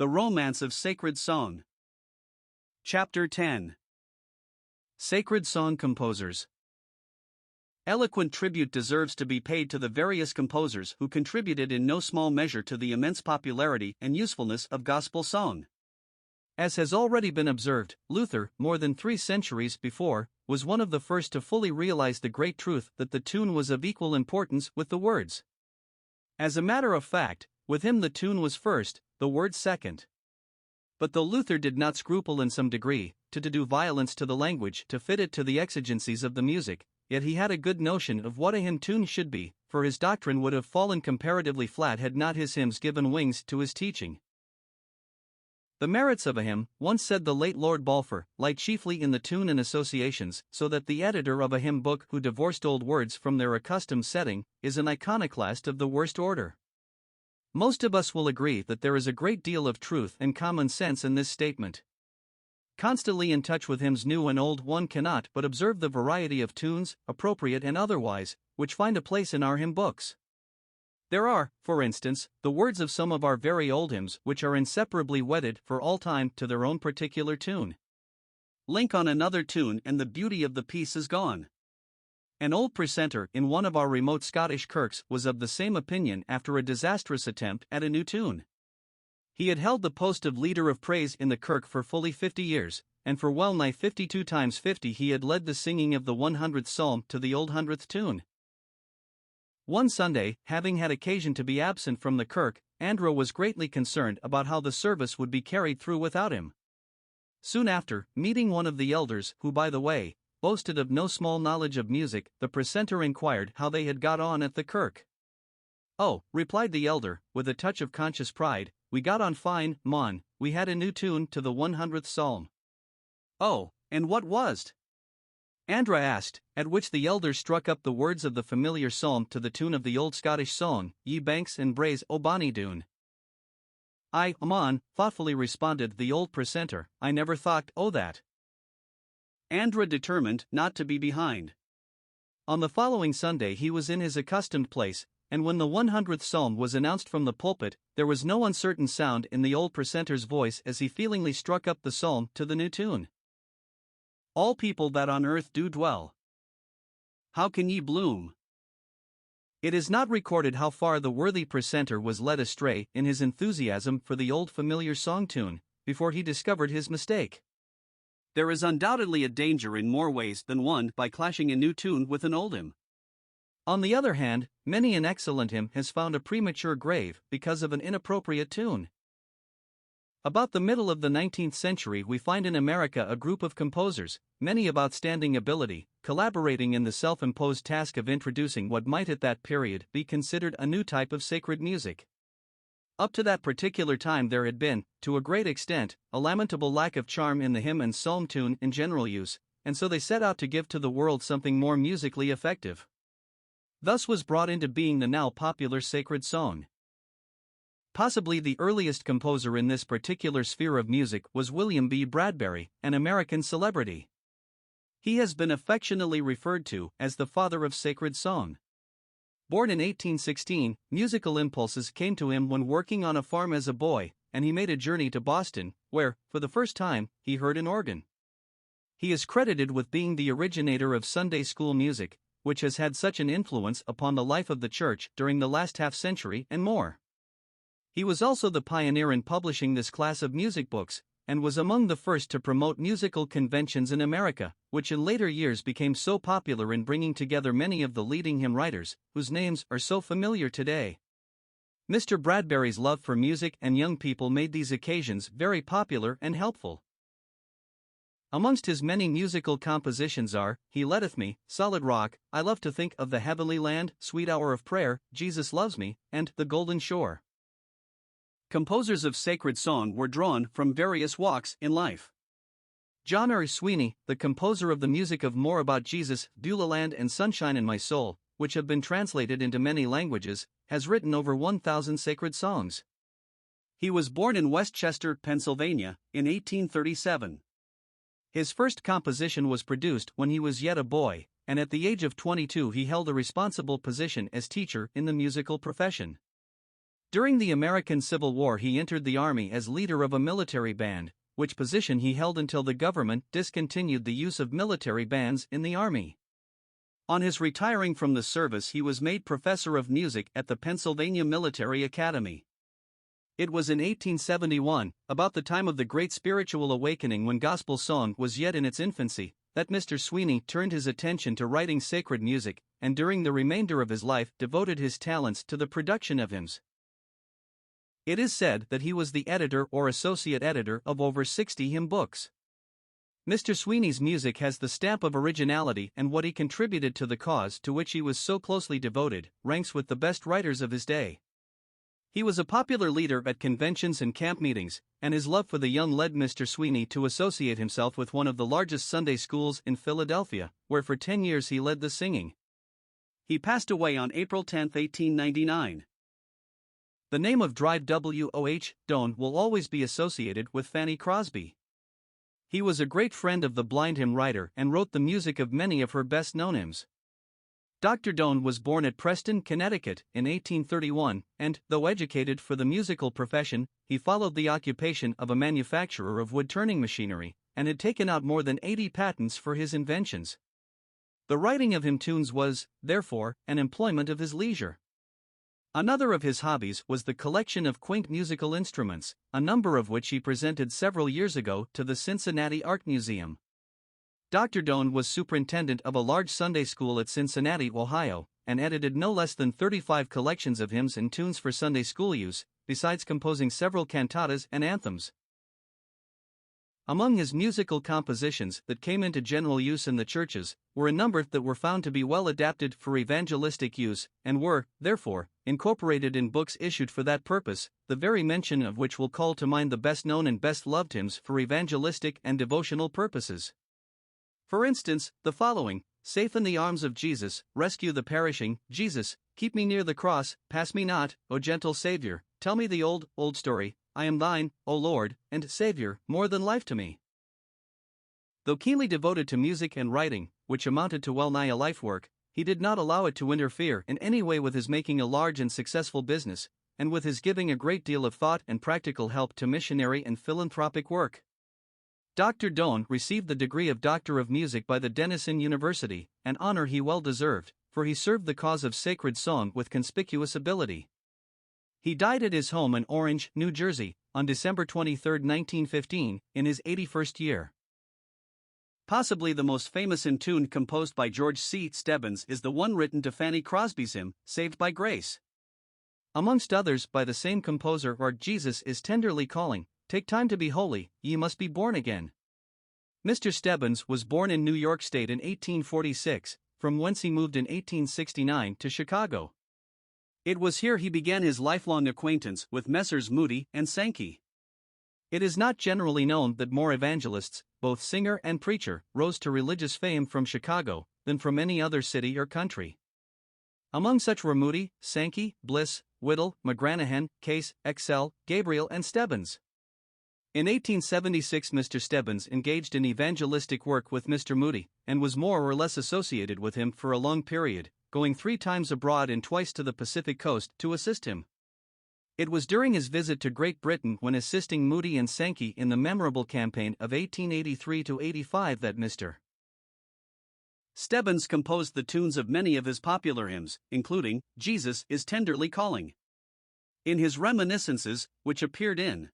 The Romance of Sacred Song. Chapter 10. Sacred Song Composers. Eloquent tribute deserves to be paid to the various composers who contributed in no small measure to the immense popularity and usefulness of gospel song. As has already been observed, Luther, more than 3 centuries before, was one of the first to fully realize the great truth that the tune was of equal importance with the words. As a matter of fact, with him the tune was first, the words second. But though Luther did not scruple in some degree to do violence to the language to fit it to the exigencies of the music, yet he had a good notion of what a hymn tune should be, for his doctrine would have fallen comparatively flat had not his hymns given wings to his teaching. The merits of a hymn, once said the late Lord Balfour, lie chiefly in the tune and associations, so that the editor of a hymn book who divorced old words from their accustomed setting is an iconoclast of the worst order. Most of us will agree that there is a great deal of truth and common sense in this statement. Constantly in touch with hymns new and old, one cannot but observe the variety of tunes, appropriate and otherwise, which find a place in our hymn books. There are, for instance, the words of some of our very old hymns which are inseparably wedded for all time to their own particular tune. Link on another tune and the beauty of the piece is gone. An old precentor in one of our remote Scottish kirks was of the same opinion after a disastrous attempt at a new tune. He had held the post of leader of praise in the kirk for fully 50 years, and for well nigh 52 times 50 he had led the singing of the 100th psalm to the old 100th tune. One Sunday, having had occasion to be absent from the kirk, Andrew was greatly concerned about how the service would be carried through without him. Soon after, meeting one of the elders, who by the way, boasted of no small knowledge of music, the precentor inquired how they had got on at the kirk. "Oh," replied the elder, with a touch of conscious pride, "we got on fine, mon, we had a new tune to the 100th psalm." "Oh, and what was't?" Andrew asked, at which the elder struck up the words of the familiar psalm to the tune of the old Scottish song, "Ye banks and braes o' bonny Doon." "I, mon," thoughtfully responded the old precentor, "I never thought o' that." Andrew determined not to be behind. On the following Sunday he was in his accustomed place, and when the 100th psalm was announced from the pulpit, there was no uncertain sound in the old precentor's voice as he feelingly struck up the psalm to the new tune. "All people that on earth do dwell, how can ye bloom?" It is not recorded how far the worthy precentor was led astray in his enthusiasm for the old familiar song tune, before he discovered his mistake. There is undoubtedly a danger in more ways than one by clashing a new tune with an old hymn. On the other hand, many an excellent hymn has found a premature grave because of an inappropriate tune. About the middle of the 19th century we find in America a group of composers, many of outstanding ability, collaborating in the self-imposed task of introducing what might at that period be considered a new type of sacred music. Up to that particular time there had been, to a great extent, a lamentable lack of charm in the hymn and psalm tune in general use, and so they set out to give to the world something more musically effective. Thus was brought into being the now popular sacred song. Possibly the earliest composer in this particular sphere of music was William B. Bradbury, an American celebrity. He has been affectionately referred to as the father of sacred song. Born in 1816, musical impulses came to him when working on a farm as a boy, and he made a journey to Boston, where, for the first time, he heard an organ. He is credited with being the originator of Sunday school music, which has had such an influence upon the life of the church during the last half-century and more. He was also the pioneer in publishing this class of music books, and was among the first to promote musical conventions in America, which in later years became so popular in bringing together many of the leading hymn writers, whose names are so familiar today. Mr. Bradbury's love for music and young people made these occasions very popular and helpful. Amongst his many musical compositions are, "He Leadeth Me," "Solid Rock," "I Love to Think of the Heavenly Land," "Sweet Hour of Prayer," "Jesus Loves Me," and "The Golden Shore." Composers of sacred song were drawn from various walks in life. John R. Sweeney, the composer of the music of More About Jesus, Beulah Land and Sunshine in My Soul, which have been translated into many languages, has written over 1,000 sacred songs. He was born in Westchester, Pennsylvania, in 1837. His first composition was produced when he was yet a boy, and at the age of 22 he held a responsible position as teacher in the musical profession. During the American Civil War, he entered the Army as leader of a military band, which position he held until the government discontinued the use of military bands in the Army. On his retiring from the service, he was made professor of music at the Pennsylvania Military Academy. It was in 1871, about the time of the Great Spiritual Awakening when gospel song was yet in its infancy, that Mr. Sweeney turned his attention to writing sacred music, and during the remainder of his life devoted his talents to the production of hymns. It is said that he was the editor or associate editor of over 60 hymn books. Mr. Sweeney's music has the stamp of originality, and what he contributed to the cause to which he was so closely devoted ranks with the best writers of his day. He was a popular leader at conventions and camp meetings, and his love for the young led Mr. Sweeney to associate himself with one of the largest Sunday schools in Philadelphia, where for 10 years he led the singing. He passed away on April 10, 1899. The name of Drive W.O.H. Doane will always be associated with Fanny Crosby. He was a great friend of the blind hymn writer and wrote the music of many of her best-known hymns. Dr. Doane was born at Preston, Connecticut, in 1831, and, though educated for the musical profession, he followed the occupation of a manufacturer of wood-turning machinery, and had taken out more than 80 patents for his inventions. The writing of hymn tunes was, therefore, an employment of his leisure. Another of his hobbies was the collection of quaint musical instruments, a number of which he presented several years ago to the Cincinnati Art Museum. Dr. Doane was superintendent of a large Sunday school at Cincinnati, Ohio, and edited no less than 35 collections of hymns and tunes for Sunday school use, besides composing several cantatas and anthems. Among his musical compositions that came into general use in the churches were a number that were found to be well adapted for evangelistic use, and were, therefore, incorporated in books issued for that purpose, the very mention of which will call to mind the best-known and best-loved hymns for evangelistic and devotional purposes. For instance, the following: Safe in the arms of Jesus, rescue the perishing, Jesus, keep me near the cross, pass me not, O gentle Savior, tell me the old, old story, I am thine, O Lord, and Savior, more than life to me. Though keenly devoted to music and writing, which amounted to well-nigh a life work, he did not allow it to interfere in any way with his making a large and successful business, and with his giving a great deal of thought and practical help to missionary and philanthropic work. Dr. Doane received the degree of Doctor of Music by the Denison University, an honor he well deserved, for he served the cause of sacred song with conspicuous ability. He died at his home in Orange, New Jersey, on December 23, 1915, in his 81st year. Possibly the most famous hymn tune composed by George C. Stebbins is the one written to Fanny Crosby's hymn, Saved by Grace. Amongst others by the same composer are Jesus is tenderly calling, Take time to be holy, ye must be born again. Mr. Stebbins was born in New York State in 1846, from whence he moved in 1869 to Chicago. It was here he began his lifelong acquaintance with Messrs. Moody and Sankey. It is not generally known that more evangelists, both singer and preacher, rose to religious fame from Chicago than from any other city or country. Among such were Moody, Sankey, Bliss, Whittle, McGranahan, Case, Excel, Gabriel, and Stebbins. In 1876, Mr. Stebbins engaged in evangelistic work with Mr. Moody, and was more or less associated with him for a long period, going 3 times abroad and twice to the Pacific coast to assist him. It was during his visit to Great Britain when assisting Moody and Sankey in the memorable campaign of 1883-85 that Mr. Stebbins composed the tunes of many of his popular hymns, including Jesus is Tenderly Calling. In his reminiscences, which appeared in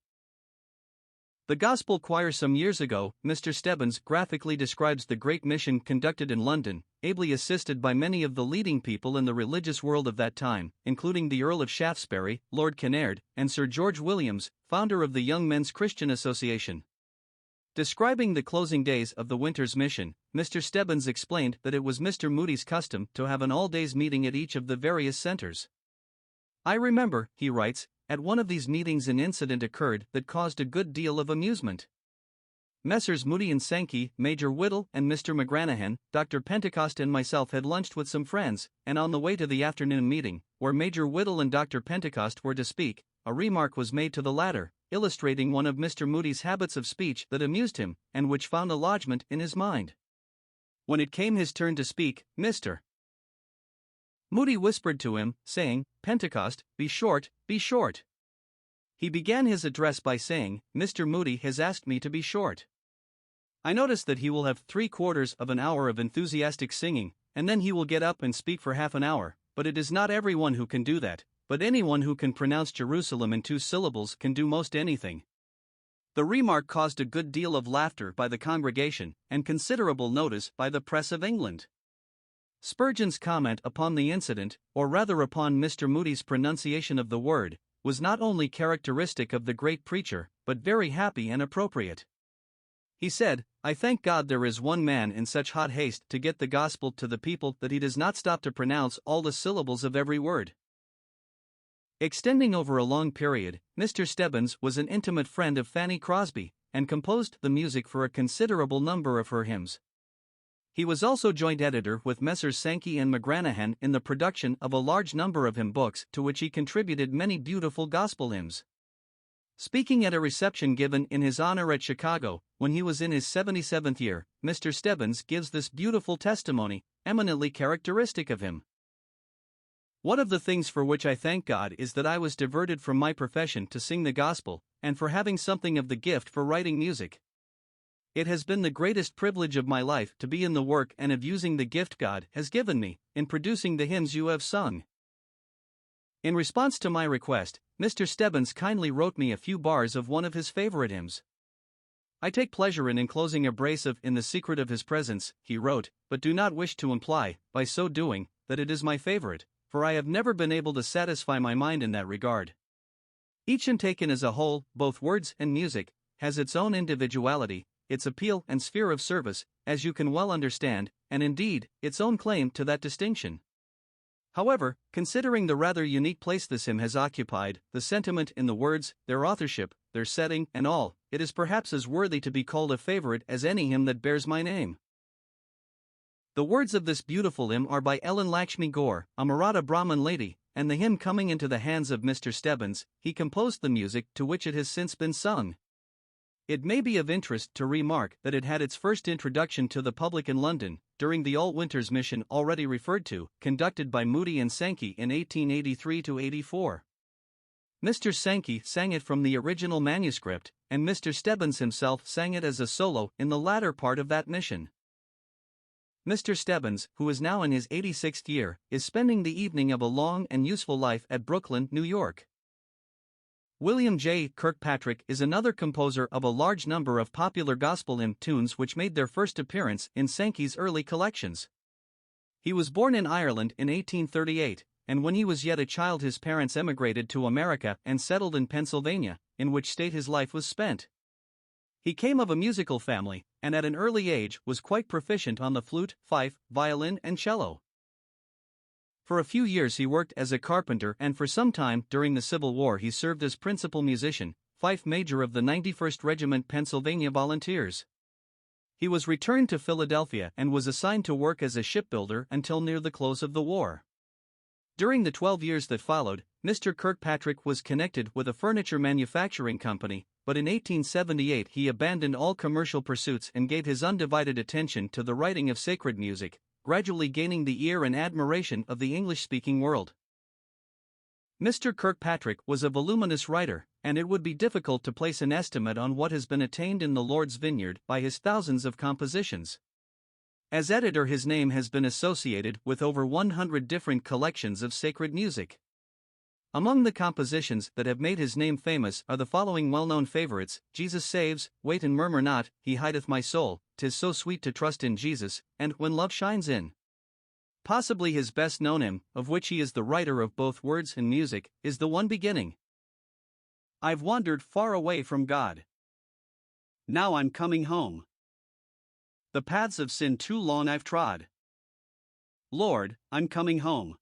The Gospel Choir some years ago, Mr. Stebbins graphically describes the great mission conducted in London, ably assisted by many of the leading people in the religious world of that time, including the Earl of Shaftesbury, Lord Kinnaird, and Sir George Williams, founder of the Young Men's Christian Association. Describing the closing days of the winter's mission, Mr. Stebbins explained that it was Mr. Moody's custom to have an all-days meeting at each of the various centers. I remember, he writes, at one of these meetings an incident occurred that caused a good deal of amusement. Messrs. Moody and Sankey, Major Whittle and Mr. McGranahan, Dr. Pentecost and myself had lunched with some friends, and on the way to the afternoon meeting, where Major Whittle and Dr. Pentecost were to speak, a remark was made to the latter, illustrating one of Mr. Moody's habits of speech that amused him, and which found a lodgment in his mind. When it came his turn to speak, Mr. Moody whispered to him, saying, "Pentecost, be short, be short." He began his address by saying, "Mr. Moody has asked me to be short. I notice that he will have 3/4 of an hour of enthusiastic singing, and then he will get up and speak for half an hour, but it is not everyone who can do that, but anyone who can pronounce Jerusalem in 2 syllables can do most anything." The remark caused a good deal of laughter by the congregation, and considerable notice by the press of England. Spurgeon's comment upon the incident, or rather upon Mr. Moody's pronunciation of the word, was not only characteristic of the great preacher, but very happy and appropriate. He said, "I thank God there is one man in such hot haste to get the gospel to the people that he does not stop to pronounce all the syllables of every word." Extending over a long period, Mr. Stebbins was an intimate friend of Fanny Crosby, and composed the music for a considerable number of her hymns. He was also joint editor with Messrs. Sankey and McGranahan in the production of a large number of hymn books, to which he contributed many beautiful gospel hymns. Speaking at a reception given in his honor at Chicago, when he was in his 77th year, Mr. Stebbins gives this beautiful testimony, eminently characteristic of him. "One of the things for which I thank God is that I was diverted from my profession to sing the gospel, and for having something of the gift for writing music. It has been the greatest privilege of my life to be in the work and of using the gift God has given me, in producing the hymns you have sung." In response to my request, Mr. Stebbins kindly wrote me a few bars of one of his favorite hymns. "I take pleasure in enclosing a brace of In the Secret of His Presence," he wrote, "but do not wish to imply, by so doing, that it is my favorite, for I have never been able to satisfy my mind in that regard. Each hymn taken as a whole, both words and music, has its own individuality, its appeal and sphere of service, as you can well understand, and indeed, its own claim to that distinction. However, considering the rather unique place this hymn has occupied, the sentiment in the words, their authorship, their setting, and all, it is perhaps as worthy to be called a favorite as any hymn that bears my name." The words of this beautiful hymn are by Ellen Lakshmi Gore, a Maratha Brahmin lady, and the hymn coming into the hands of Mr. Stebbins, he composed the music to which it has since been sung. It may be of interest to remark that it had its first introduction to the public in London, during the All Winters Mission already referred to, conducted by Moody and Sankey in 1883–84. Mr. Sankey sang it from the original manuscript, and Mr. Stebbins himself sang it as a solo in the latter part of that mission. Mr. Stebbins, who is now in his 86th year, is spending the evening of a long and useful life at Brooklyn, New York. William J. Kirkpatrick is another composer of a large number of popular gospel hymn tunes which made their first appearance in Sankey's early collections. He was born in Ireland in 1838, and when he was yet a child his parents emigrated to America and settled in Pennsylvania, in which state his life was spent. He came of a musical family, and at an early age was quite proficient on the flute, fife, violin, and cello. For a few years he worked as a carpenter, and for some time during the Civil War he served as principal musician, fife major of the 91st Regiment Pennsylvania Volunteers. He was returned to Philadelphia and was assigned to work as a shipbuilder until near the close of the war. During the 12 years that followed, Mr. Kirkpatrick was connected with a furniture manufacturing company, but in 1878 he abandoned all commercial pursuits and gave his undivided attention to the writing of sacred music, gradually gaining the ear and admiration of the English-speaking world. Mr. Kirkpatrick was a voluminous writer, and it would be difficult to place an estimate on what has been attained in the Lord's vineyard by his thousands of compositions. As editor his name has been associated with over 100 different collections of sacred music. Among the compositions that have made his name famous are the following well-known favorites: Jesus Saves, Wait and Murmur Not, He Hideth My Soul, 'Tis So Sweet to Trust in Jesus, and When Love Shines In. Possibly his best-known hymn, of which he is the writer of both words and music, is the one beginning, "I've wandered far away from God. Now I'm coming home. The paths of sin too long I've trod. Lord, I'm coming home.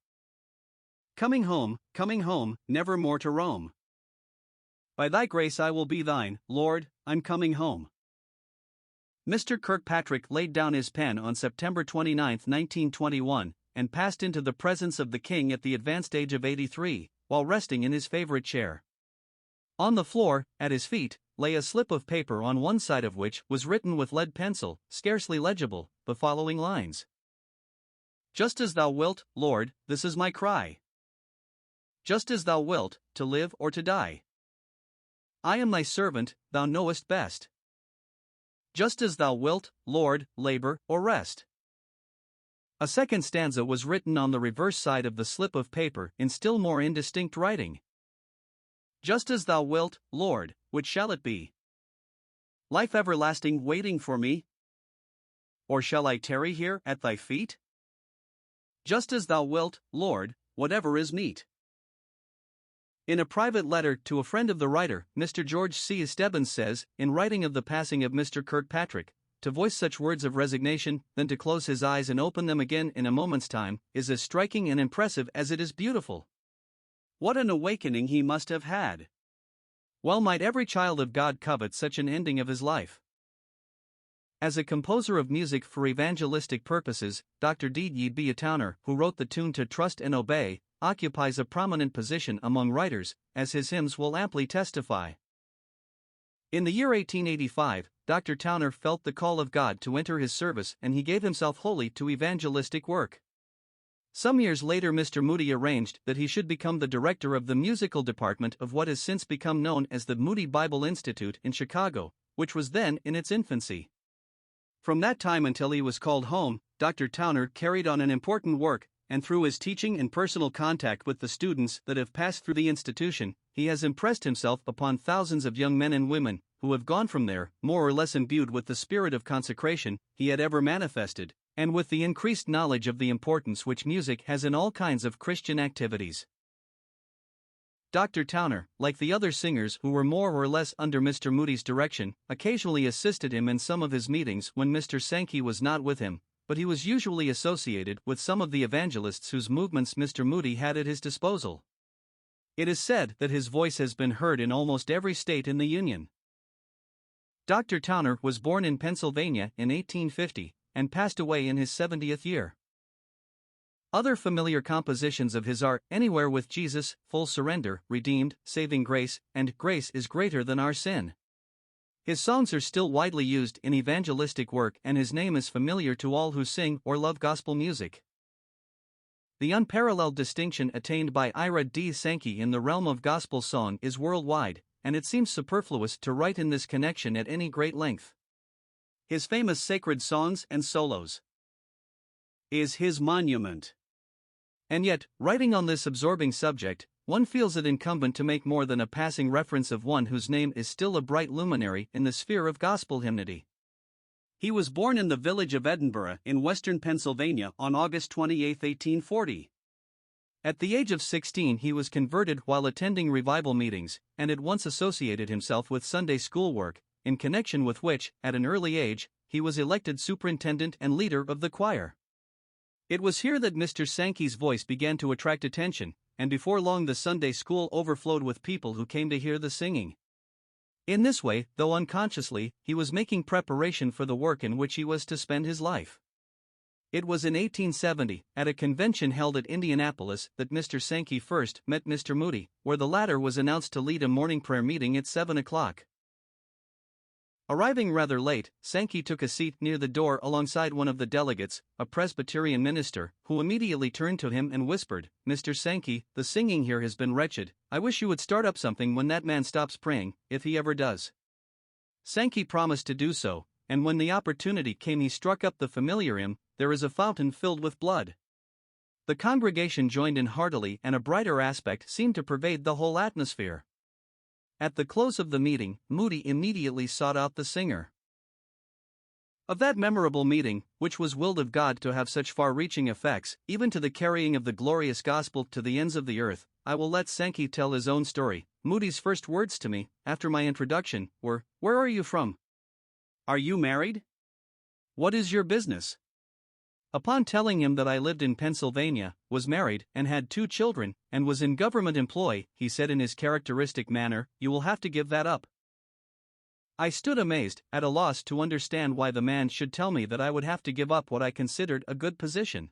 Coming home, never more to roam. By thy grace I will be thine, Lord, I'm coming home." Mr. Kirkpatrick laid down his pen on September 29, 1921, and passed into the presence of the King at the advanced age of 83, while resting in his favorite chair. On the floor, at his feet, lay a slip of paper on one side of which was written with lead pencil, scarcely legible, the following lines: Just as thou wilt, Lord, this is my cry. Just as thou wilt, to live or to die. I am thy servant, thou knowest best. Just as thou wilt, Lord, labor or rest. A second stanza was written on the reverse side of the slip of paper in still more indistinct writing. Just as thou wilt, Lord, which shall it be? Life everlasting waiting for me? Or shall I tarry here at thy feet? Just as thou wilt, Lord, whatever is meet. In a private letter to a friend of the writer, Mr. George C. Stebbins says, in writing of the passing of Mr. Kirkpatrick, to voice such words of resignation, then to close his eyes and open them again in a moment's time, is as striking and impressive as it is beautiful. What an awakening he must have had! Well might every child of God covet such an ending of his life. As a composer of music for evangelistic purposes, Dr. D. Beattie, who wrote the tune to Trust and Obey, occupies a prominent position among writers, as his hymns will amply testify. In the year 1885, Dr. Towner felt the call of God to enter his service and he gave himself wholly to evangelistic work. Some years later, Mr. Moody arranged that he should become the director of the musical department of what has since become known as the Moody Bible Institute in Chicago, which was then in its infancy. From that time until he was called home, Dr. Towner carried on an important work, and through his teaching and personal contact with the students that have passed through the institution, he has impressed himself upon thousands of young men and women, who have gone from there, more or less imbued with the spirit of consecration he had ever manifested, and with the increased knowledge of the importance which music has in all kinds of Christian activities. Dr. Towner, like the other singers who were more or less under Mr. Moody's direction, occasionally assisted him in some of his meetings when Mr. Sankey was not with him, but he was usually associated with some of the evangelists whose movements Mr. Moody had at his disposal. It is said that his voice has been heard in almost every state in the Union. Dr. Towner was born in Pennsylvania in 1850, and passed away in his 70th year. Other familiar compositions of his are Anywhere with Jesus, Full Surrender, Redeemed, Saving Grace, and Grace is Greater Than Our Sin. His songs are still widely used in evangelistic work, and his name is familiar to all who sing or love gospel music. The unparalleled distinction attained by Ira D. Sankey in the realm of gospel song is worldwide, and it seems superfluous to write in this connection at any great length. His famous Sacred Songs and Solos is his monument. And yet, writing on this absorbing subject, one feels it incumbent to make more than a passing reference of one whose name is still a bright luminary in the sphere of gospel hymnody. He was born in the village of Edinburgh in western Pennsylvania on August 28, 1840. At the age of 16 he was converted while attending revival meetings, and at once associated himself with Sunday school work, in connection with which, at an early age, he was elected superintendent and leader of the choir. It was here that Mr. Sankey's voice began to attract attention, and before long the Sunday school overflowed with people who came to hear the singing. In this way, though unconsciously, he was making preparation for the work in which he was to spend his life. It was in 1870, at a convention held at Indianapolis, that Mr. Sankey first met Mr. Moody, where the latter was announced to lead a morning prayer meeting at 7 o'clock. Arriving rather late, Sankey took a seat near the door alongside one of the delegates, a Presbyterian minister, who immediately turned to him and whispered, "Mr. Sankey, the singing here has been wretched. I wish you would start up something when that man stops praying, if he ever does." Sankey promised to do so, and when the opportunity came he struck up the familiar hymn, "There is a Fountain Filled with Blood." The congregation joined in heartily, and a brighter aspect seemed to pervade the whole atmosphere. At the close of the meeting, Moody immediately sought out the singer. Of that memorable meeting, which was willed of God to have such far-reaching effects, even to the carrying of the glorious gospel to the ends of the earth, I will let Sankey tell his own story. Moody's first words to me, after my introduction, were, "Where are you from? Are you married? What is your business?" Upon telling him that I lived in Pennsylvania, was married, and had 2 children, and was in government employ, he said in his characteristic manner, "You will have to give that up." I stood amazed, at a loss to understand why the man should tell me that I would have to give up what I considered a good position.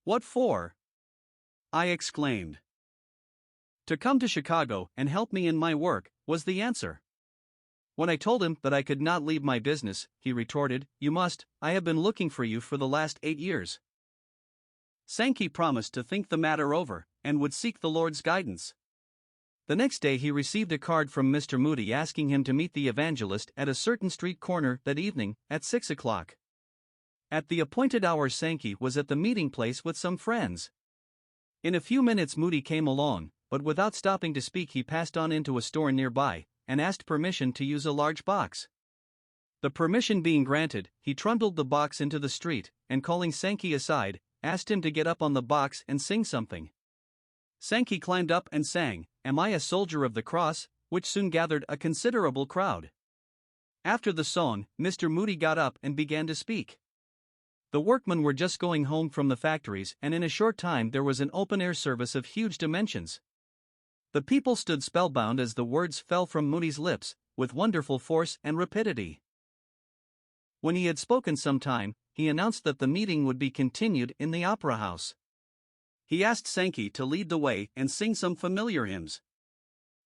"What for?" I exclaimed. "To come to Chicago and help me in my work," was the answer. When I told him that I could not leave my business, he retorted, "You must, I have been looking for you for the last 8 years. Sankey promised to think the matter over, and would seek the Lord's guidance. The next day he received a card from Mr. Moody asking him to meet the evangelist at a certain street corner that evening, at 6 o'clock. At the appointed hour Sankey was at the meeting place with some friends. In a few minutes Moody came along, but without stopping to speak he passed on into a store nearby, and asked permission to use a large box. The permission being granted, he trundled the box into the street, and calling Sankey aside, asked him to get up on the box and sing something. Sankey climbed up and sang, "Am I a Soldier of the Cross?" which soon gathered a considerable crowd. After the song, Mr. Moody got up and began to speak. The workmen were just going home from the factories, and in a short time there was an open-air service of huge dimensions. The people stood spellbound as the words fell from Moody's lips, with wonderful force and rapidity. When he had spoken some time, he announced that the meeting would be continued in the opera house. He asked Sankey to lead the way and sing some familiar hymns.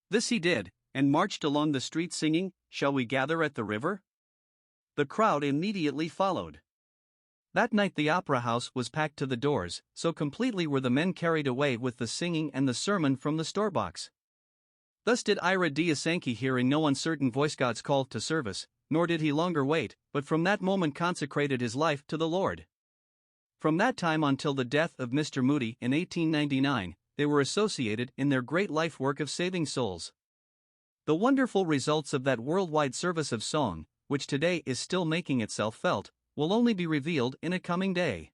This he did, and marched along the street singing, "Shall we gather at the river?" The crowd immediately followed. That night the opera house was packed to the doors, so completely were the men carried away with the singing and the sermon from the store box. Thus did Ira D. Sankey hear in no uncertain voice God's call to service, nor did he longer wait, but from that moment consecrated his life to the Lord. From that time until the death of Mr. Moody in 1899, they were associated in their great life work of saving souls. The wonderful results of that worldwide service of song, which today is still making itself felt, will only be revealed in a coming day.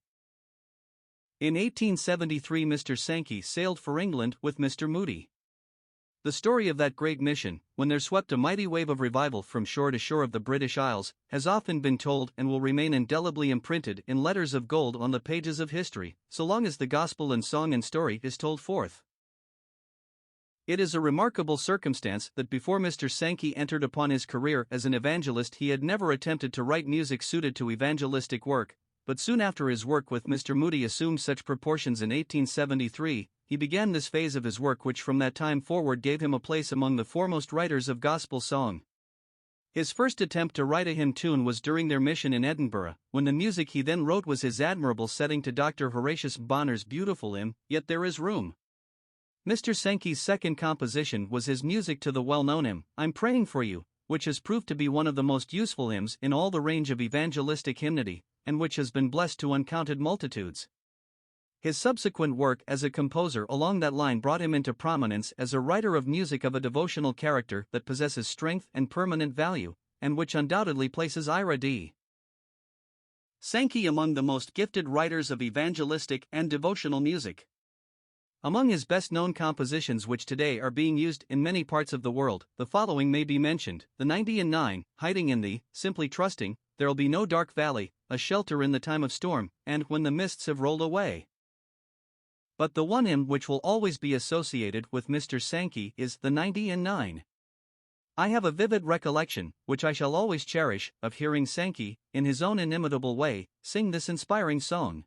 In 1873 Mr. Sankey sailed for England with Mr. Moody. The story of that great mission, when there swept a mighty wave of revival from shore to shore of the British Isles, has often been told and will remain indelibly imprinted in letters of gold on the pages of history, so long as the gospel in song and story is told forth. It is a remarkable circumstance that before Mr. Sankey entered upon his career as an evangelist he had never attempted to write music suited to evangelistic work, but soon after his work with Mr. Moody assumed such proportions in 1873, he began this phase of his work which from that time forward gave him a place among the foremost writers of gospel song. His first attempt to write a hymn tune was during their mission in Edinburgh, when the music he then wrote was his admirable setting to Dr. Horatius Bonner's beautiful hymn, "Yet There Is Room." Mr. Sankey's second composition was his music to the well-known hymn, "I'm Praying for You," which has proved to be one of the most useful hymns in all the range of evangelistic hymnody, and which has been blessed to uncounted multitudes. His subsequent work as a composer along that line brought him into prominence as a writer of music of a devotional character that possesses strength and permanent value, and which undoubtedly places Ira D. Sankey among the most gifted writers of evangelistic and devotional music. Among his best-known compositions which today are being used in many parts of the world, the following may be mentioned: the 90 and 9, "Hiding in Thee," "Simply Trusting," "There'll Be No Dark Valley," "A Shelter in the Time of Storm," and "When the Mists Have Rolled Away." But the one hymn which will always be associated with Mr. Sankey is the 90 and 9. I have a vivid recollection, which I shall always cherish, of hearing Sankey, in his own inimitable way, sing this inspiring song.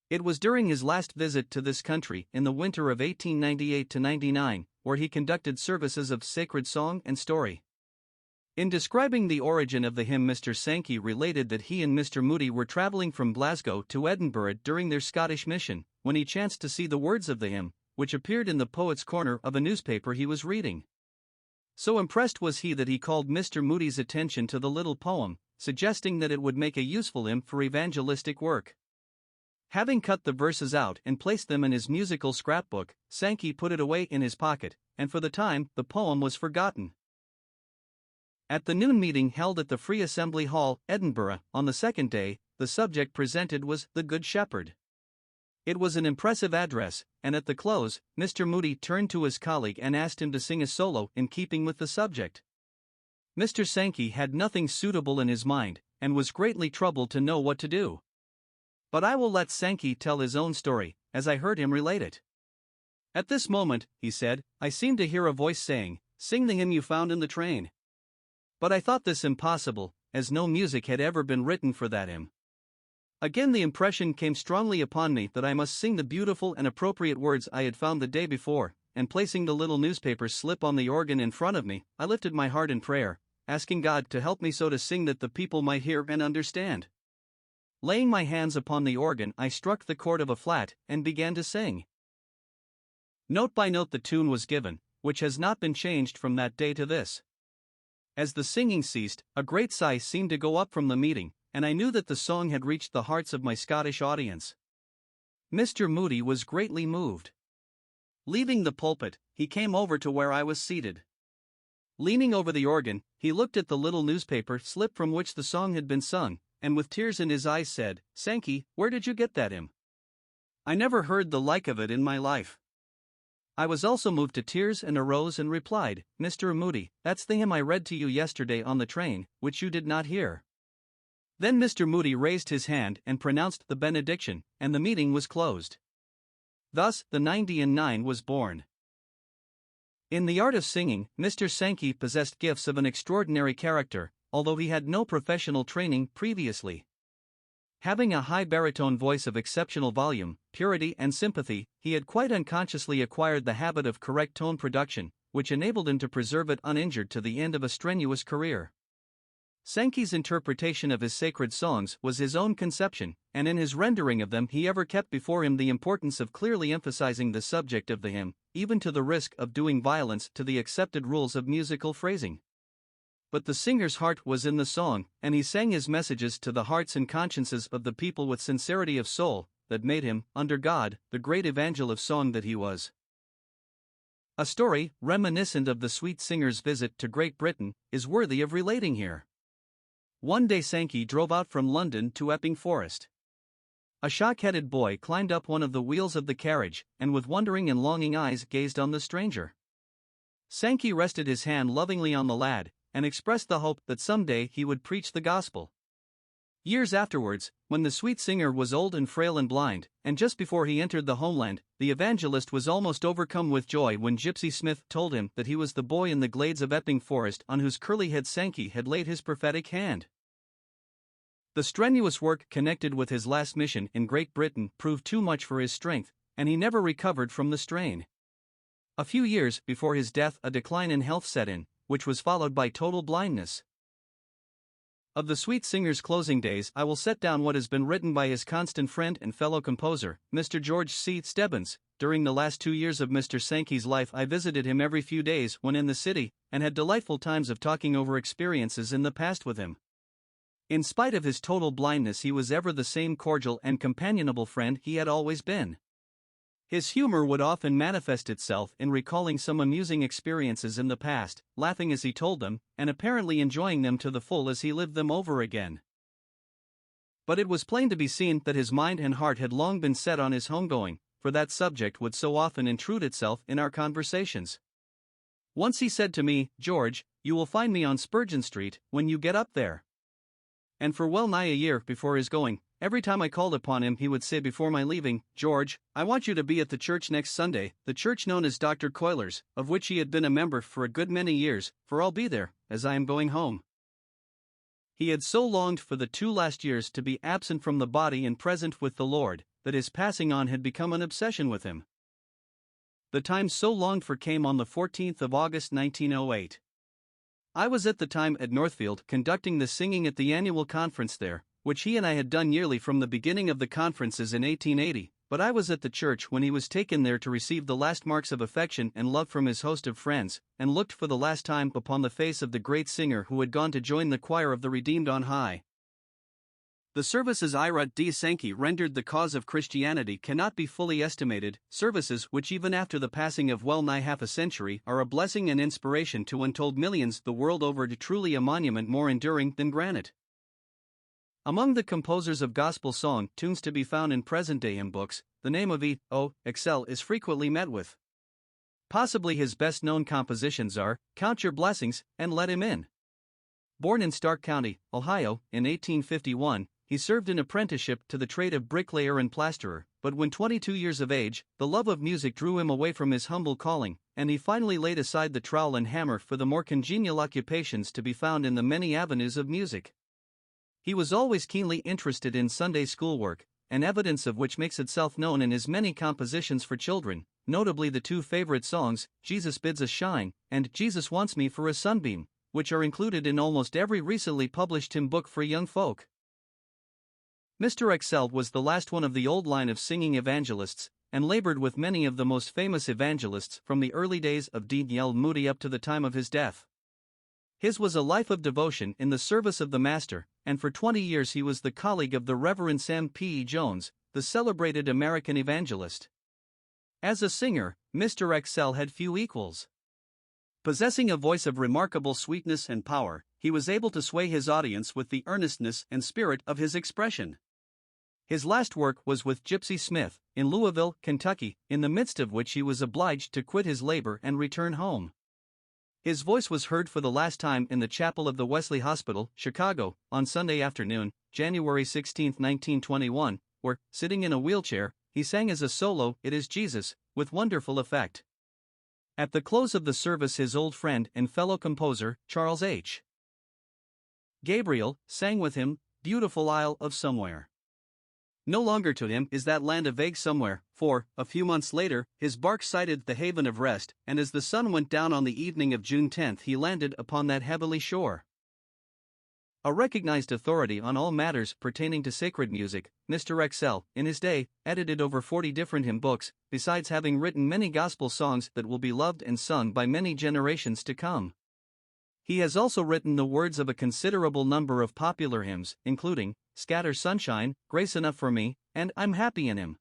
It was during his last visit to this country in the winter of 1898-99, where he conducted services of sacred song and story. In describing the origin of the hymn, Mr. Sankey related that he and Mr. Moody were traveling from Glasgow to Edinburgh during their Scottish mission, when he chanced to see the words of the hymn, which appeared in the Poet's Corner of a newspaper he was reading. So impressed was he that he called Mr. Moody's attention to the little poem, suggesting that it would make a useful hymn for evangelistic work. Having cut the verses out and placed them in his musical scrapbook, Sankey put it away in his pocket, and for the time, the poem was forgotten. At the noon meeting held at the Free Assembly Hall, Edinburgh, on the second day, the subject presented was "The Good Shepherd." It was an impressive address, and at the close, Mr. Moody turned to his colleague and asked him to sing a solo in keeping with the subject. Mr. Sankey had nothing suitable in his mind, and was greatly troubled to know what to do. But I will let Sankey tell his own story, as I heard him relate it. "At this moment," he said, "I seemed to hear a voice saying, 'Sing the hymn you found in the train.' But I thought this impossible, as no music had ever been written for that hymn. Again the impression came strongly upon me that I must sing the beautiful and appropriate words I had found the day before, and placing the little newspaper slip on the organ in front of me, I lifted my heart in prayer, asking God to help me so to sing that the people might hear and understand. Laying my hands upon the organ, I struck the chord of a flat and began to sing. Note by note the tune was given, which has not been changed from that day to this. As the singing ceased, a great sigh seemed to go up from the meeting, and I knew that the song had reached the hearts of my Scottish audience. Mr. Moody was greatly moved. Leaving the pulpit, he came over to where I was seated. Leaning over the organ, he looked at the little newspaper slip from which the song had been sung, and with tears in his eyes said, "Sankey, where did you get that hymn? I never heard the like of it in my life." I was also moved to tears and arose and replied, "Mr. Moody, that's the hymn I read to you yesterday on the train, which you did not hear." Then Mr. Moody raised his hand and pronounced the benediction, and the meeting was closed. Thus, the 90 was born. In the art of singing, Mr. Sankey possessed gifts of an extraordinary character, although he had no professional training previously. Having a high baritone voice of exceptional volume, purity, and sympathy, he had quite unconsciously acquired the habit of correct tone production, which enabled him to preserve it uninjured to the end of a strenuous career. Sankey's interpretation of his sacred songs was his own conception, and in his rendering of them he ever kept before him the importance of clearly emphasizing the subject of the hymn, even to the risk of doing violence to the accepted rules of musical phrasing. But the singer's heart was in the song, and he sang his messages to the hearts and consciences of the people with sincerity of soul, that made him, under God, the great evangel of song that he was. A story, reminiscent of the sweet singer's visit to Great Britain, is worthy of relating here. One day Sankey drove out from London to Epping Forest. A shock-headed boy climbed up one of the wheels of the carriage, and with wondering and longing eyes gazed on the stranger. Sankey rested his hand lovingly on the lad, and expressed the hope that someday he would preach the gospel. Years afterwards, when the sweet singer was old and frail and blind, and just before he entered the homeland, the evangelist was almost overcome with joy when Gypsy Smith told him that he was the boy in the glades of Epping Forest on whose curly head Sankey had laid his prophetic hand. The strenuous work connected with his last mission in Great Britain proved too much for his strength, and he never recovered from the strain. A few years before his death, a decline in health set in, which was followed by total blindness. Of the sweet singer's closing days, I will set down what has been written by his constant friend and fellow composer, Mr. George C. Stebbins. During the last 2 years of Mr. Sankey's life, I visited him every few days when in the city, and had delightful times of talking over experiences in the past with him. In spite of his total blindness, he was ever the same cordial and companionable friend he had always been. His humor would often manifest itself in recalling some amusing experiences in the past, laughing as he told them, and apparently enjoying them to the full as he lived them over again. But it was plain to be seen that his mind and heart had long been set on his homegoing, for that subject would so often intrude itself in our conversations. Once he said to me, "George, you will find me on Spurgeon Street when you get up there." And for well nigh a year before his going, every time I called upon him he would say before my leaving, "George, I want you to be at the church next Sunday, the church known as Dr. Coiler's, of which he had been a member for a good many years, for I'll be there, as I am going home." He had so longed for the 2 last years to be absent from the body and present with the Lord, that his passing on had become an obsession with him. The time so longed for came on the 14th of August 1908. I was at the time at Northfield conducting the singing at the annual conference there, which he and I had done yearly from the beginning of the conferences in 1880, but I was at the church when he was taken there to receive the last marks of affection and love from his host of friends, and looked for the last time upon the face of the great singer who had gone to join the choir of the redeemed on high. The services Ira D. Sankey rendered the cause of Christianity cannot be fully estimated, services which even after the passing of well nigh half a century are a blessing and inspiration to untold millions the world over, truly a monument more enduring than granite. Among the composers of gospel song tunes to be found in present-day hymn books, the name of E.O. Excel is frequently met with. Possibly his best-known compositions are "Count Your Blessings" and "Let Him In." Born in Stark County, Ohio, in 1851, he served an apprenticeship to the trade of bricklayer and plasterer, but when 22 years of age, the love of music drew him away from his humble calling, and he finally laid aside the trowel and hammer for the more congenial occupations to be found in the many avenues of music. He was always keenly interested in Sunday school work, an evidence of which makes itself known in his many compositions for children, notably the 2 favorite songs, "Jesus Bids Us Shine" and "Jesus Wants Me for a Sunbeam," which are included in almost every recently published hymn book for young folk. Mr. Excel was the last one of the old line of singing evangelists, and labored with many of the most famous evangelists from the early days of D.L. Moody up to the time of his death. His was a life of devotion in the service of the Master, and for 20 years he was the colleague of the Reverend Sam P. Jones, the celebrated American evangelist. As a singer, Mr. Excel had few equals. Possessing a voice of remarkable sweetness and power, he was able to sway his audience with the earnestness and spirit of his expression. His last work was with Gypsy Smith, in Louisville, Kentucky, in the midst of which he was obliged to quit his labor and return home. His voice was heard for the last time in the chapel of the Wesley Hospital, Chicago, on Sunday afternoon, January 16, 1921, where, sitting in a wheelchair, he sang as a solo, "It Is Jesus," with wonderful effect. At the close of the service, his old friend and fellow composer, Charles H. Gabriel, sang with him, "Beautiful Isle of Somewhere." No longer to him is that land a vague somewhere, for, a few months later, his bark sighted the haven of rest, and as the sun went down on the evening of June 10 he landed upon that heavenly shore. A recognized authority on all matters pertaining to sacred music, Mr. Excel, in his day, edited over 40 different hymn books, besides having written many gospel songs that will be loved and sung by many generations to come. He has also written the words of a considerable number of popular hymns, including "Scatter Sunshine," "Grace Enough for Me," and "I'm Happy in Him."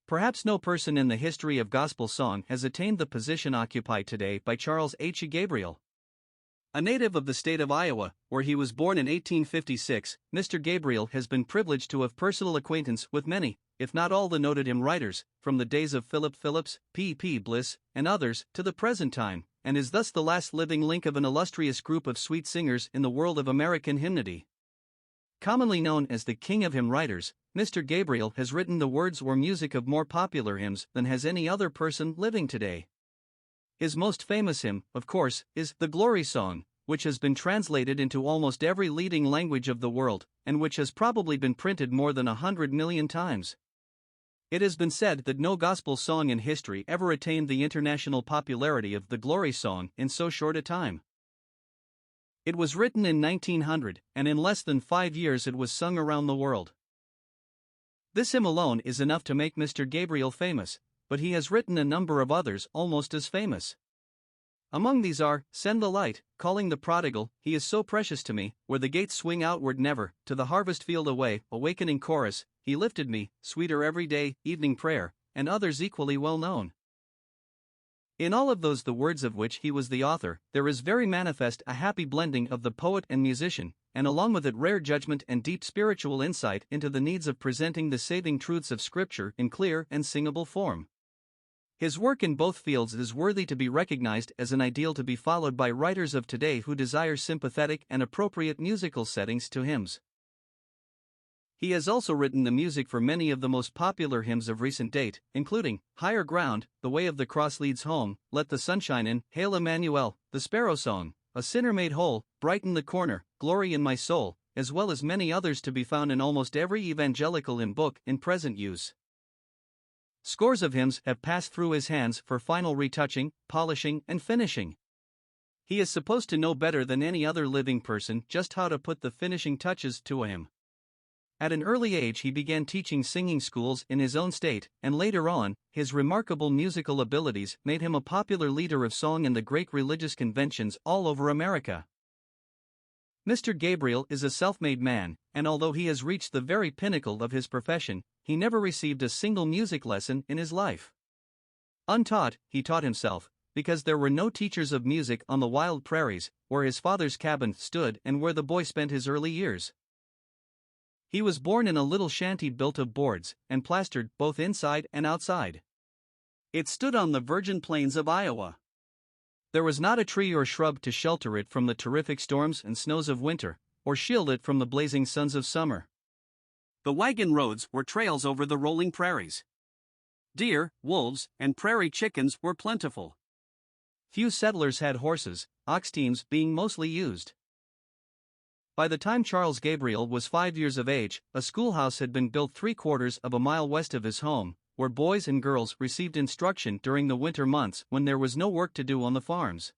Perhaps no person in the history of gospel song has attained the position occupied today by Charles H. Gabriel. A native of the state of Iowa, where he was born in 1856, Mr. Gabriel has been privileged to have personal acquaintance with many, if not all, the noted hymn writers, from the days of Philip Phillips, P. P. Bliss, and others, to the present time, and is thus the last living link of an illustrious group of sweet singers in the world of American hymnody. Commonly known as the King of Hymn Writers, Mr. Gabriel has written the words or music of more popular hymns than has any other person living today. His most famous hymn, of course, is "The Glory Song," which has been translated into almost every leading language of the world, and which has probably been printed more than 100 million times. It has been said that no gospel song in history ever attained the international popularity of "The Glory Song" in so short a time. It was written in 1900, and in less than 5 years it was sung around the world. This hymn alone is enough to make Mr. Gabriel famous, but he has written a number of others almost as famous. Among these are "Send the Light," "Calling the Prodigal," "He is So Precious to Me," "Where the Gates Swing Outward Never," "To the Harvest Field Away," "Awakening Chorus," "He Lifted Me," "Sweeter Every Day," "Evening Prayer," and others equally well known. In all of those, the words of which he was the author, there is very manifest a happy blending of the poet and musician, and along with it rare judgment and deep spiritual insight into the needs of presenting the saving truths of Scripture in clear and singable form. His work in both fields is worthy to be recognized as an ideal to be followed by writers of today who desire sympathetic and appropriate musical settings to hymns. He has also written the music for many of the most popular hymns of recent date, including "Higher Ground," "The Way of the Cross Leads Home," "Let the Sunshine In," "Hail Emmanuel," "The Sparrow Song," "A Sinner Made Whole," "Brighten the Corner," "Glory in My Soul," as well as many others to be found in almost every evangelical hymn book in present use. Scores of hymns have passed through his hands for final retouching, polishing, and finishing. He is supposed to know better than any other living person just how to put the finishing touches to a hymn. At an early age he began teaching singing schools in his own state, and later on, his remarkable musical abilities made him a popular leader of song in the great religious conventions all over America. Mr. Gabriel is a self-made man, and although he has reached the very pinnacle of his profession, he never received a single music lesson in his life. Untaught, he taught himself, because there were no teachers of music on the wild prairies, where his father's cabin stood and where the boy spent his early years. He was born in a little shanty built of boards, and plastered both inside and outside. It stood on the virgin plains of Iowa. There was not a tree or shrub to shelter it from the terrific storms and snows of winter, or shield it from the blazing suns of summer. The wagon roads were trails over the rolling prairies. Deer, wolves, and prairie chickens were plentiful. Few settlers had horses, ox teams being mostly used. By the time Charles Gabriel was 5 years of age, a schoolhouse had been built 3/4 of a mile west of his home, where boys and girls received instruction during the winter months when there was no work to do on the farms.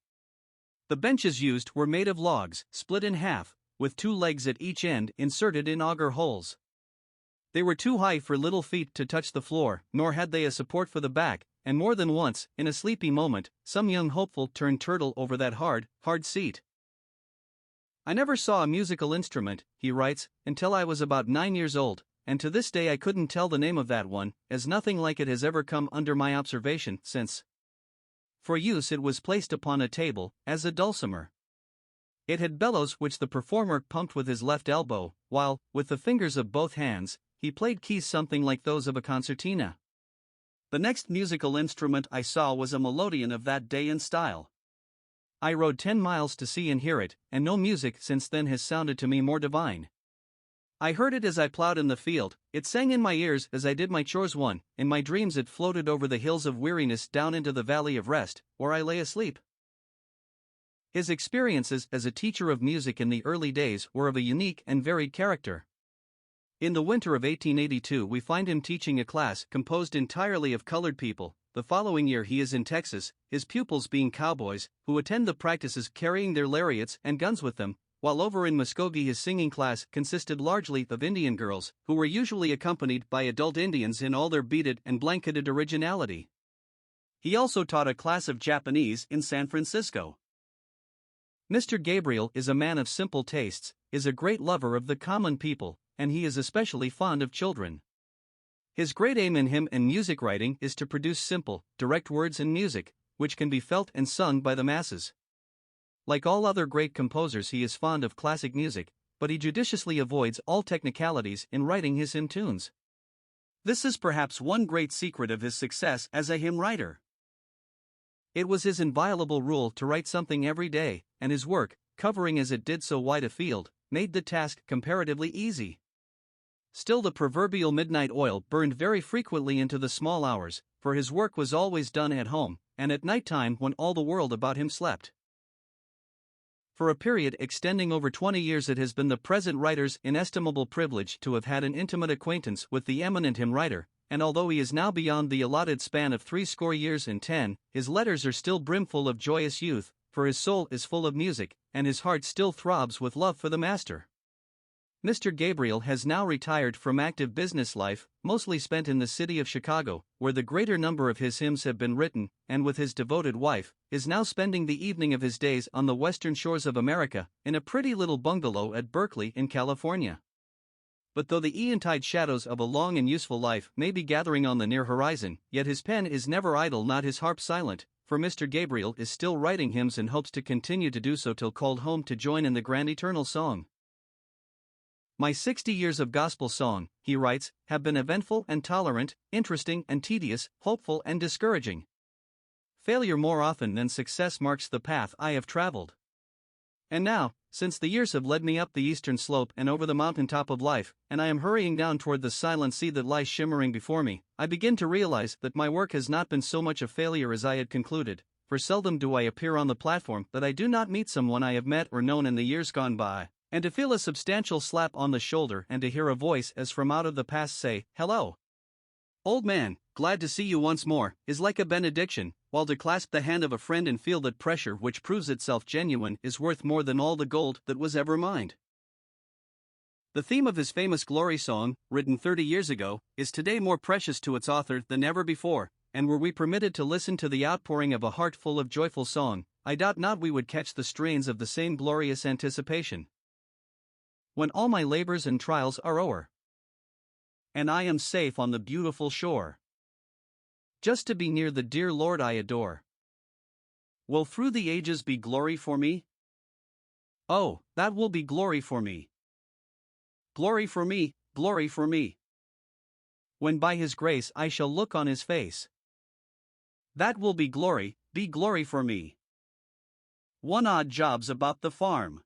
The benches used were made of logs, split in half, with 2 legs at each end inserted in auger holes. They were too high for little feet to touch the floor, nor had they a support for the back, and more than once, in a sleepy moment, some young hopeful turned turtle over that hard seat. I never saw a musical instrument, he writes, until I was about 9 years old, and to this day I couldn't tell the name of that one, as nothing like it has ever come under my observation since. For use it was placed upon a table, as a dulcimer. It had bellows which the performer pumped with his left elbow, while, with the fingers of both hands, he played keys something like those of a concertina. The next musical instrument I saw was a melodeon of that day and style. I rode 10 miles to see and hear it, and no music since then has sounded to me more divine. I heard it as I plowed in the field, it sang in my ears as I did my chores in my dreams it floated over the hills of weariness down into the valley of rest, where I lay asleep. His experiences as a teacher of music in the early days were of a unique and varied character. In the winter of 1882 we find him teaching a class composed entirely of colored people. The following year he is in Texas, his pupils being cowboys, who attend the practices carrying their lariats and guns with them, while over in Muskogee his singing class consisted largely of Indian girls, who were usually accompanied by adult Indians in all their beaded and blanketed originality. He also taught a class of Japanese in San Francisco. Mr. Gabriel is a man of simple tastes, is a great lover of the common people, and he is especially fond of children. His great aim in hymn and music writing is to produce simple, direct words and music, which can be felt and sung by the masses. Like all other great composers, he is fond of classic music, but he judiciously avoids all technicalities in writing his hymn tunes. This is perhaps one great secret of his success as a hymn writer. It was his inviolable rule to write something every day, and his work, covering as it did so wide a field, made the task comparatively easy. Still, the proverbial midnight oil burned very frequently into the small hours, for his work was always done at home, and at night time when all the world about him slept. For a period extending over 20 years it has been the present writer's inestimable privilege to have had an intimate acquaintance with the eminent hymn writer, and although he is now beyond the allotted span of 80 years and 10, his letters are still brimful of joyous youth, for his soul is full of music, and his heart still throbs with love for the master. Mr. Gabriel has now retired from active business life, mostly spent in the city of Chicago, where the greater number of his hymns have been written, and with his devoted wife, is now spending the evening of his days on the western shores of America, in a pretty little bungalow at Berkeley in California. But though the eon-tide shadows of a long and useful life may be gathering on the near horizon, yet his pen is never idle, not his harp silent, for Mr. Gabriel is still writing hymns and hopes to continue to do so till called home to join in the grand eternal song. My 60 years of gospel song, he writes, have been eventful and tolerant, interesting and tedious, hopeful and discouraging. Failure more often than success marks the path I have traveled. And now, since the years have led me up the eastern slope and over the mountaintop of life, and I am hurrying down toward the silent sea that lies shimmering before me, I begin to realize that my work has not been so much a failure as I had concluded, for seldom do I appear on the platform that I do not meet someone I have met or known in the years gone by, and to feel a substantial slap on the shoulder and to hear a voice as from out of the past say, "Hello, old man, glad to see you once more," is like a benediction, while to clasp the hand of a friend and feel that pressure which proves itself genuine is worth more than all the gold that was ever mined. The theme of his famous Glory song, written 30 years ago, is today more precious to its author than ever before, and were we permitted to listen to the outpouring of a heart full of joyful song, I doubt not we would catch the strains of the same glorious anticipation. When all my labors and trials are o'er, and I am safe on the beautiful shore, just to be near the dear Lord I adore, will through the ages be glory for me? Oh, that will be glory for me. Glory for me, glory for me. When by his grace I shall look on his face, that will be glory for me. One odd job's about the farm.